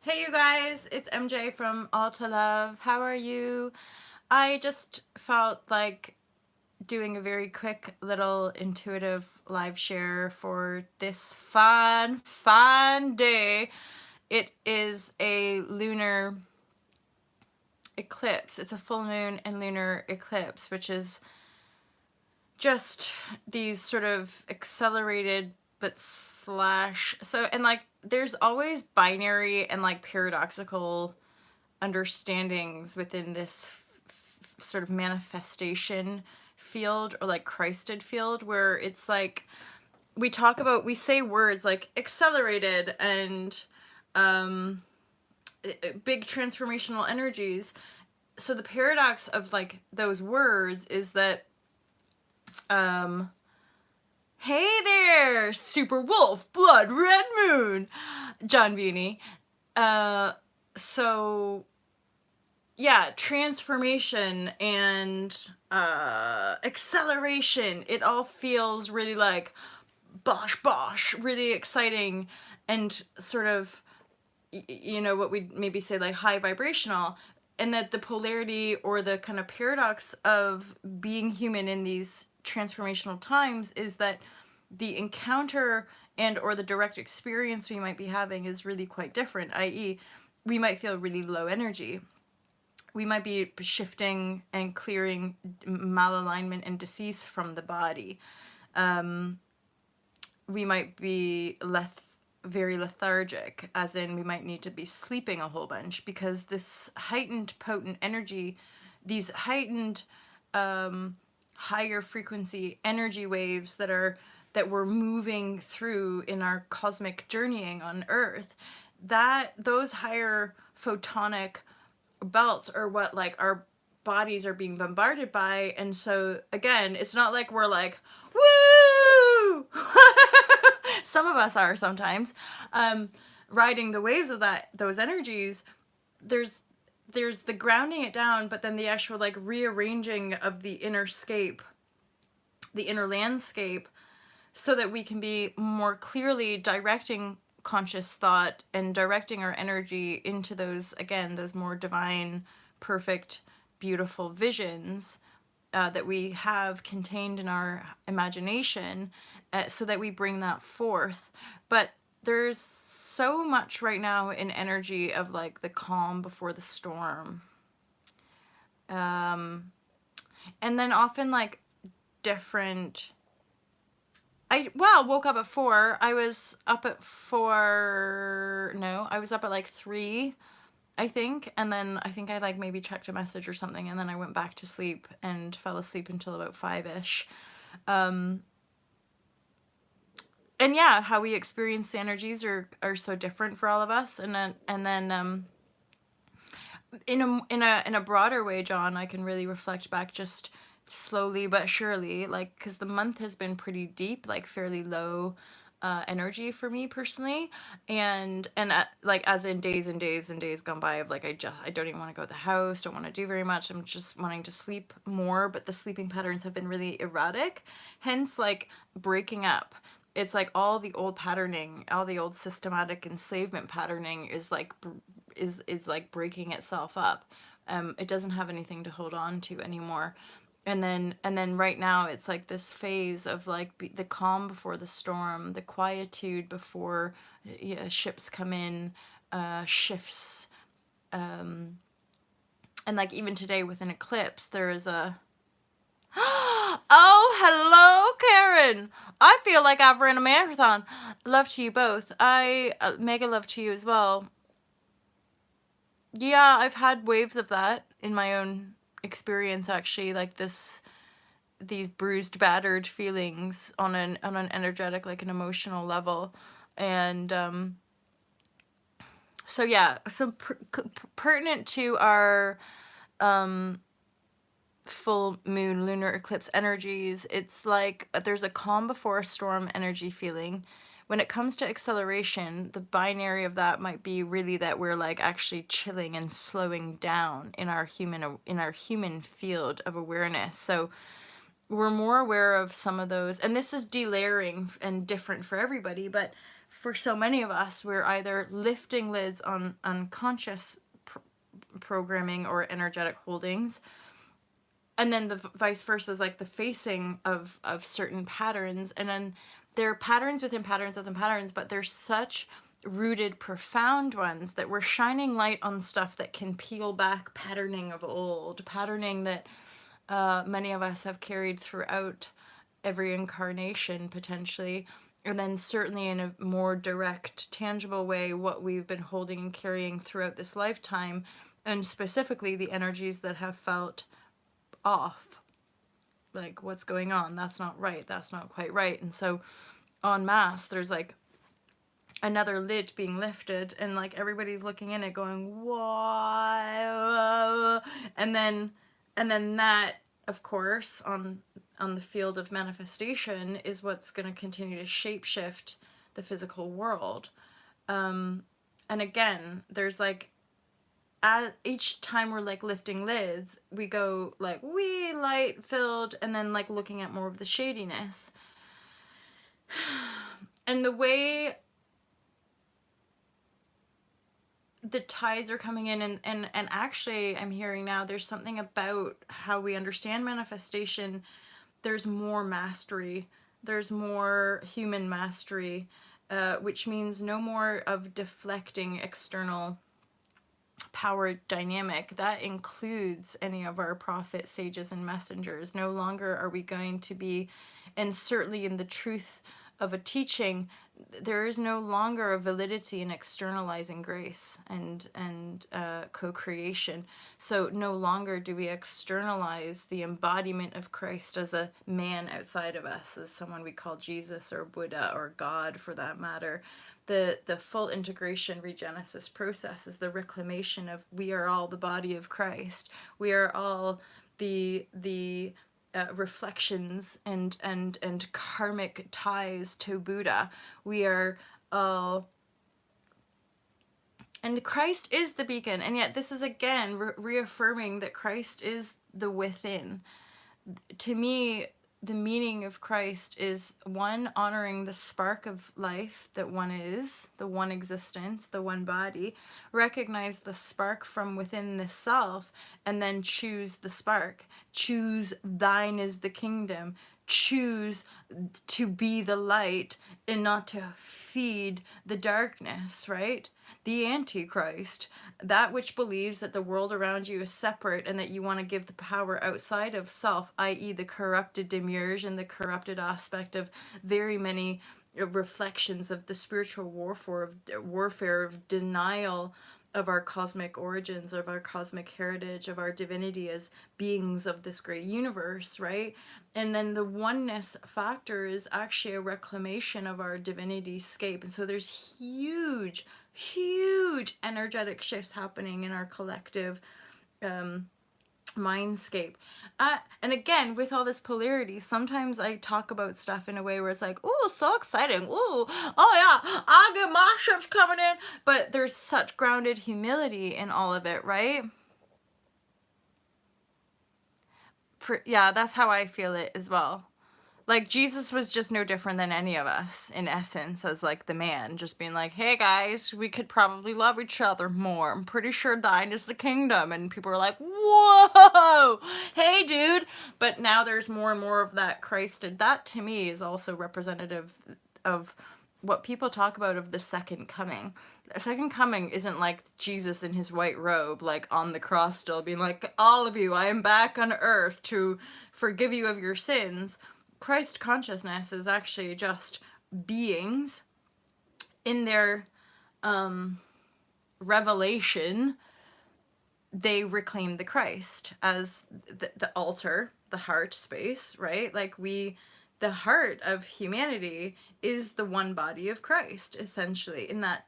Hey you guys, it's MJ from All to Love. How are you? I just felt like doing a very quick little intuitive live share for this fun day. It is a lunar eclipse. It's a full moon and lunar eclipse, which is just these sort of accelerated but slash so and like there's always binary and like paradoxical understandings within this sort of manifestation field or like Christed field where it's like we say words like accelerated and um big transformational energies. So the paradox of like those words is that um hey there, Super Wolf, Blood, Red Moon, John Beanie. Uh, so yeah, transformation and acceleration. It all feels really like bosh bosh, really exciting and sort of, you know, what we'd maybe say like high vibrational. And that the polarity or the kind of paradox of being human in these transformational times is that the encounter and or the direct experience we might be having is really quite different, i.e. we might feel really low energy. We might be shifting and clearing malalignment and disease from the body. We might be very lethargic, as in we might need to be sleeping a whole bunch because this heightened potent energy, these heightened higher frequency energy waves that we're moving through in our cosmic journeying on Earth, that those higher photonic belts are what like our bodies are being bombarded by. And so again, it's not like we're like woo. Some of us are sometimes riding the waves of those energies. There's the grounding it down, but then the actual like rearranging of the inner scape, the inner landscape, so that we can be more clearly directing conscious thought and directing our energy into those, again, those more divine, perfect, beautiful visions that we have contained in our imagination, so that we bring that forth. But there's so much right now in energy of like the calm before the storm. And then often like different woke up at 4. I was up at 4. No, I was up at like 3, I think. And then I think I like maybe checked a message or something. And then I went back to sleep and fell asleep until about 5-ish. And yeah, how we experience the energies are so different for all of us. And then in a broader way, John, I can really reflect back just slowly but surely, like, because the month has been pretty deep, like fairly low energy for me personally, and like as in days and days and days gone by of like I don't even want to go to the house, don't want to do very much, I'm just wanting to sleep more, but the sleeping patterns have been really erratic, hence like breaking up. It's like all the old patterning, all the old systematic enslavement patterning is like is like breaking itself up. It doesn't have anything to hold on to anymore. And then right now it's like this phase of like the calm before the storm, the quietude before ships come in, shifts. And like even today with an eclipse, there is a oh, hello, Karen. I feel like I've run a marathon. Love to you both. I mega love to you as well. Yeah, I've had waves of that in my own experience, actually, like these bruised, battered feelings on an energetic, like an emotional level. And so yeah, so pertinent to our full moon lunar eclipse energies, it's like there's a calm before a storm energy feeling. When it comes to acceleration, the binary of that might be really that we're like actually chilling and slowing down in our human field of awareness. So we're more aware of some of those, and this is delayering and different for everybody, but for so many of us, we're either lifting lids on unconscious programming or energetic holdings, and then the vice versa is like the facing of certain patterns, and then there are patterns within patterns within patterns, but they're such rooted, profound ones that we're shining light on stuff that can peel back patterning of old, patterning that many of us have carried throughout every incarnation potentially, and then certainly in a more direct, tangible way, what we've been holding and carrying throughout this lifetime, and specifically the energies that have felt off. Like, what's going on? That's not right. That's not quite right. And so, en masse, there's like another lid being lifted, and like everybody's looking in it, going, "Why?" And then that, of course, on the field of manifestation, is what's going to continue to shapeshift the physical world. And again, there's like, each time we're like lifting lids, we go like wee light filled, and then like looking at more of the shadiness. And the way the tides are coming in, and actually I'm hearing now there's something about how we understand manifestation. There's more mastery, there's more human mastery, which means no more of deflecting external power dynamic. That includes any of our prophets, sages, and messengers. No longer are we going to be, and certainly in the truth of a teaching, there is no longer a validity in externalizing grace and co-creation. So no longer do we externalize the embodiment of Christ as a man outside of us, as someone we call Jesus or Buddha or God for that matter. The full integration regenesis process is the reclamation of, we are all the body of Christ. We are all the reflections and karmic ties to Buddha. We are all, and Christ is the beacon. And yet this is again reaffirming that Christ is the within. To me, the meaning of Christ is, one, honoring the spark of life that one is, the one existence, the one body, recognize the spark from within the self, and then choose the spark. Choose thine is the kingdom. Choose to be the light and not to feed the darkness, right? The Antichrist, that which believes that the world around you is separate and that you want to give the power outside of self, i.e. the corrupted demiurge and the corrupted aspect of very many reflections of the spiritual warfare of denial of our cosmic origins, of our cosmic heritage, of our divinity as beings of this great universe, right? And then the oneness factor is actually a reclamation of our divinity scape. And so there's huge energetic shifts happening in our collective mindscape. And again, with all this polarity, sometimes I talk about stuff in a way where it's like, ooh, so exciting. Ooh, oh yeah, I get my ships coming in. But there's such grounded humility in all of it, right? Yeah, that's how I feel it as well. Like, Jesus was just no different than any of us, in essence, as, like, the man. Just being like, hey, guys, we could probably love each other more. I'm pretty sure thine is the kingdom. And people are like, whoa! Hey, dude! But now there's more and more of that Christ. And that, to me, is also representative of what people talk about of the second coming. The second coming isn't like Jesus in his white robe, like, on the cross still, being like, all of you, I am back on earth to forgive you of your sins. Christ consciousness is actually just beings in their revelation. They reclaim the Christ as the altar, the heart space, right? Like the heart of humanity is the one body of Christ, essentially, in that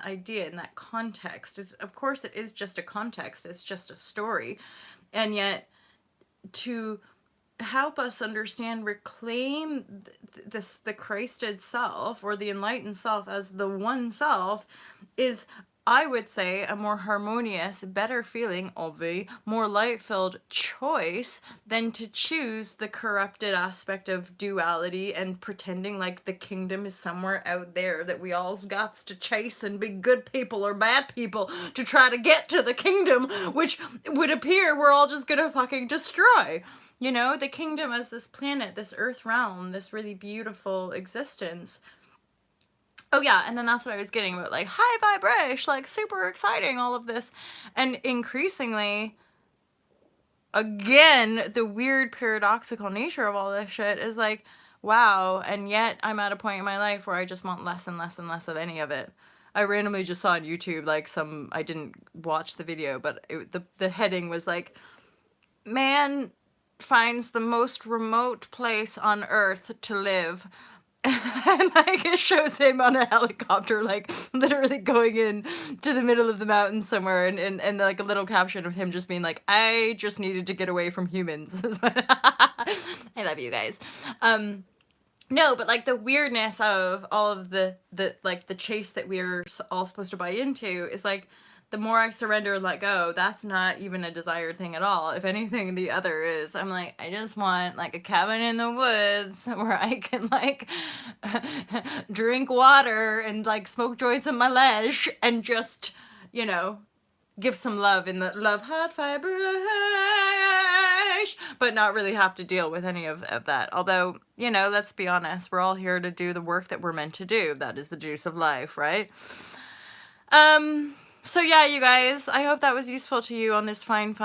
idea, in that context. Of course, it is just a context. It's just a story. And yet, to help us understand, reclaim the Christed self or the enlightened self as the one self is I would say, a more harmonious, better feeling, more light-filled choice than to choose the corrupted aspect of duality and pretending like the kingdom is somewhere out there that we all's got to chase and be good people or bad people to try to get to the kingdom, which would appear we're all just gonna fucking destroy. You know, the kingdom as this planet, this earth realm, this really beautiful existence. Oh yeah, and then that's what I was getting about, like, high vibrashe, like, super exciting, all of this. And increasingly, again, the weird paradoxical nature of all this shit is like, wow, and yet I'm at a point in my life where I just want less and less and less of any of it. I randomly just saw on YouTube, like, I didn't watch the video, but the heading was like, man finds the most remote place on earth to live. And like it shows him on a helicopter, like literally going in to the middle of the mountain somewhere, and like a little caption of him just being like, I just needed to get away from humans. I love you guys. No, but like the weirdness of all of the like the chase that we're all supposed to buy into is like, the more I surrender and let go, that's not even a desired thing at all. If anything, the other is. I'm like, I just want like a cabin in the woods where I can like drink water and like smoke joints in my ledge and just, you know, give some love in the love hot vibrashe, but not really have to deal with any of that. Although, you know, let's be honest, we're all here to do the work that we're meant to do. That is the juice of life, right? So yeah, you guys, I hope that was useful to you on this fine.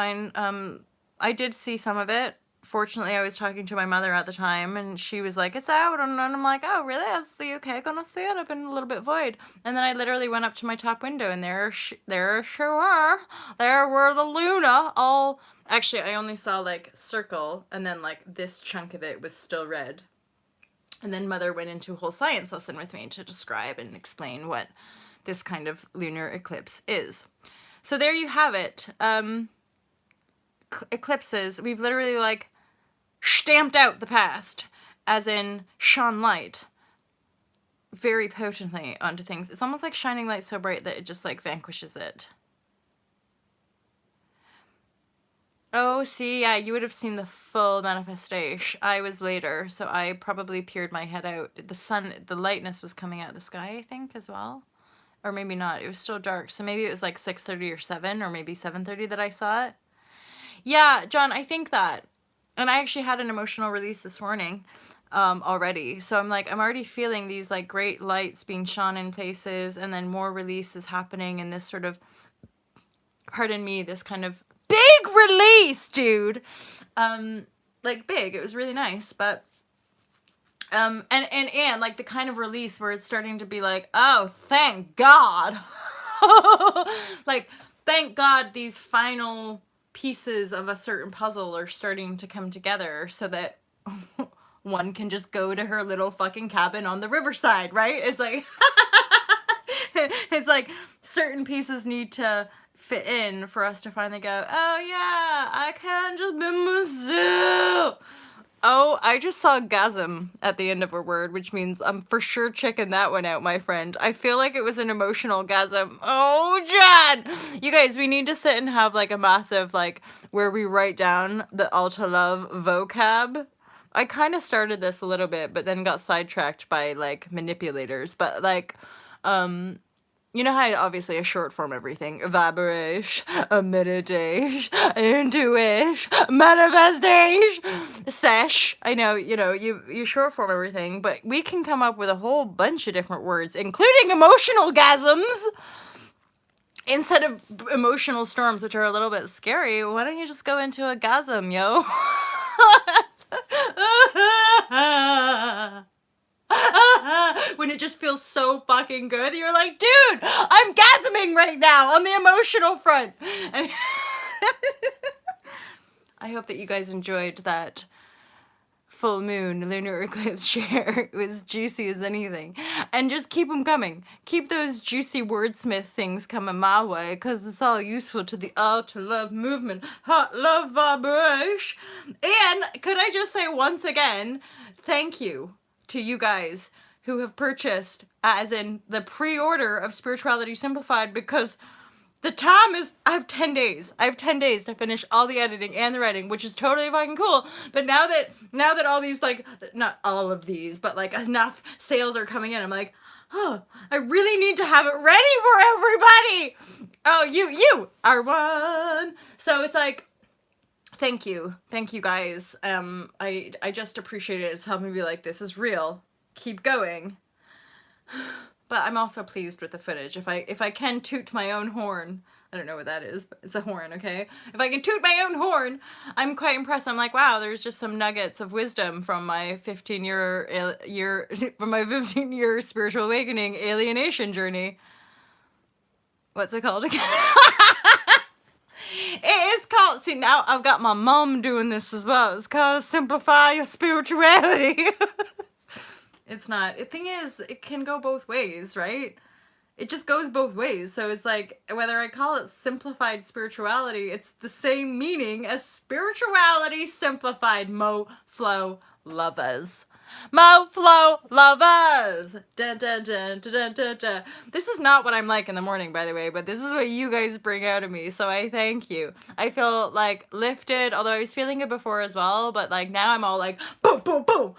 I did see some of it. Fortunately, I was talking to my mother at the time, and she was like, it's out, and I'm like, oh, really? Is the UK gonna see it? I've been a little bit void. And then I literally went up to my top window, and there were the Luna, all... Actually, I only saw, like, circle, and then, like, this chunk of it was still red. And then Mother went into a whole science lesson with me to describe and explain what this kind of lunar eclipse is. So there you have it. Eclipses, we've literally like stamped out the past, as in shone light very potently onto things. It's almost like shining light so bright that it just like vanquishes it. Oh, see, yeah, you would have seen the full manifestation. I was later, so I probably peered my head out. The sun, the lightness was coming out of the sky, I think, as well. Or maybe not. It was still dark. So maybe it was like 6:30 or 7 or maybe 7:30 that I saw it. Yeah, John, I think that. And I actually had an emotional release this morning already. So I'm like, I'm already feeling these like great lights being shone in places, and then more release is happening in this sort of, pardon me, this kind of big release, dude. Like big. It was really nice, but and like the kind of release where it's starting to be like, oh, thank God. Like, thank God these final pieces of a certain puzzle are starting to come together so that one can just go to her little fucking cabin on the riverside, right? It's like, it's like certain pieces need to fit in for us to finally go, oh yeah, I can't just be myself. Oh, I just saw gasm at the end of a word, which means I'm for sure checking that one out, my friend. I feel like it was an emotional gasm. Oh, John! You guys, we need to sit and have like a massive, like, where we write down the all to love vocab. I kind of started this a little bit, but then got sidetracked by, like, manipulators. But, like, you know how obviously I short form everything. Vibrashe, meditation, intuition, manifestation, sesh. I know, you know, you short form everything, but we can come up with a whole bunch of different words, including emotional gasms. Instead of emotional storms, which are a little bit scary, why don't you just go into a gasm, yo? When it just feels so fucking good, you're like, dude, I'm gasming right now on the emotional front. And I hope that you guys enjoyed that full moon lunar eclipse share. It was juicy as anything. And just keep them coming. Keep those juicy wordsmith things coming my way, because it's all useful to the all to love movement. Hot love vibration. And could I just say once again, thank you to you guys who have purchased, as in the pre-order of Spirituality Simplified, because the time is, I have 10 days. I have 10 days to finish all the editing and the writing, which is totally fucking cool. But now that all these, like, not all of these, but like enough sales are coming in, I'm like, oh, I really need to have it ready for everybody. Oh, you are one. So it's like, thank you guys. I just appreciate it. It's helping me be like, this is real. Keep going. But I'm also pleased with the footage. If I can toot my own horn, I don't know what that is, but it's a horn, okay? If I can toot my own horn, I'm quite impressed. I'm like, wow, there's just some nuggets of wisdom from my 15-year spiritual awakening alienation journey. What's it called again? It is called, see, now I've got my mom doing this as well. It's called Simplify Your Spirituality. It's not. The thing is, it can go both ways, right? It just goes both ways. So it's like, whether I call it simplified spirituality, it's the same meaning as spirituality simplified. Mo flow lovers. Mo flow lovers. Dun, dun, dun, dun, dun, dun, dun. This is not what I'm like in the morning, by the way, but this is what you guys bring out of me. So I thank you. I feel like lifted, although I was feeling it before as well, but like now I'm all like boom, boom, boom,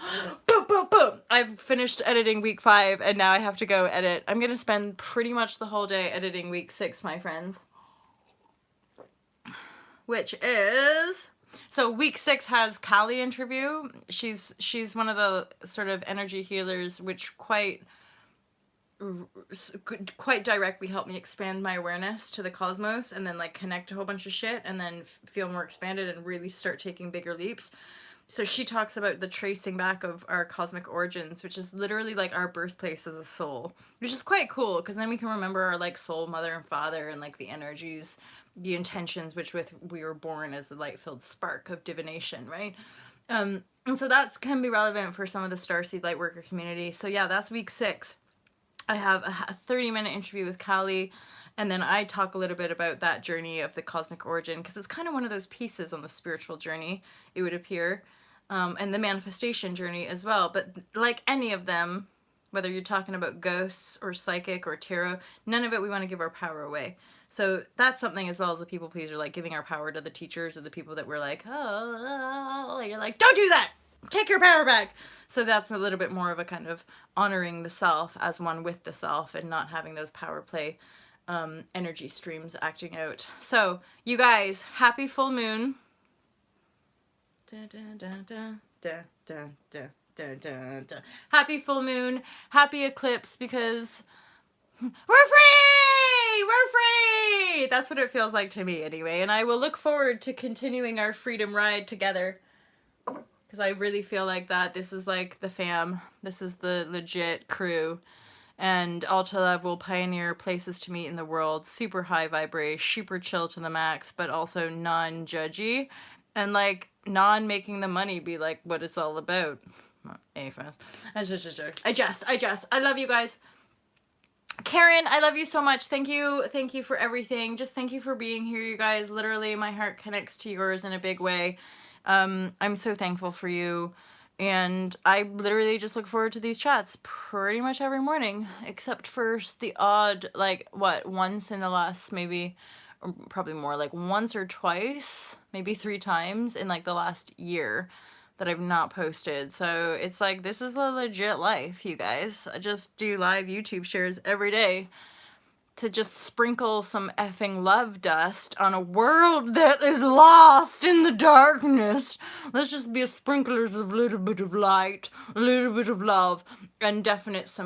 boom, boom, boom. I've finished editing week 5 and now I have to go edit. I'm gonna spend pretty much the whole day editing week 6, my friends. Which is, so week 6 has Kali interview. She's one of the sort of energy healers, which quite directly helped me expand my awareness to the cosmos and then like connect a whole bunch of shit and then feel more expanded and really start taking bigger leaps. So she talks about the tracing back of our cosmic origins, which is literally like our birthplace as a soul, which is quite cool because then we can remember our like soul mother and father and like the energies, the intentions which with we were born as a light-filled spark of divination, right? And so that's can be relevant for some of the Starseed Lightworker community. So yeah, that's week 6. I have a 30-minute interview with Kali, and then I talk a little bit about that journey of the cosmic origin, because it's kind of one of those pieces on the spiritual journey, it would appear, and the manifestation journey as well. But like any of them, whether you're talking about ghosts or psychic or tarot, none of it we want to give our power away. So that's something as well as a people pleaser, like giving our power to the teachers or the people that we're like, oh, you're like, don't do that! Take your power back. So that's a little bit more of a kind of honoring the self as one with the self and not having those power play energy streams acting out. So you guys, happy full moon. Da, da, da, da, da, da, da, da, da, da. Happy full moon, happy eclipse, because we're free! We're free! That's what it feels like to me anyway. And I will look forward to continuing our freedom ride together. Because I really feel like that this is like the fam. This is the legit crew. And Ultra Love will pioneer places to meet in the world. Super high vibration, super chill to the max, but also non-judgy. And like non-making the money be like what it's all about. I love you guys. Karen, I love you so much. Thank you for everything. Just thank you for being here, you guys. Literally, my heart connects to yours in a big way. I'm so thankful for you, and I literally just look forward to these chats pretty much every morning, except for the odd, like, what, once in the last maybe, or probably more, like once or twice, maybe 3 times in like the last year that I've not posted. So it's like, this is a legit life, you guys. I just do live YouTube shares every day to just sprinkle some effing love dust on a world that is lost in the darkness. Let's just be sprinklers of a little bit of light, a little bit of love, and definite some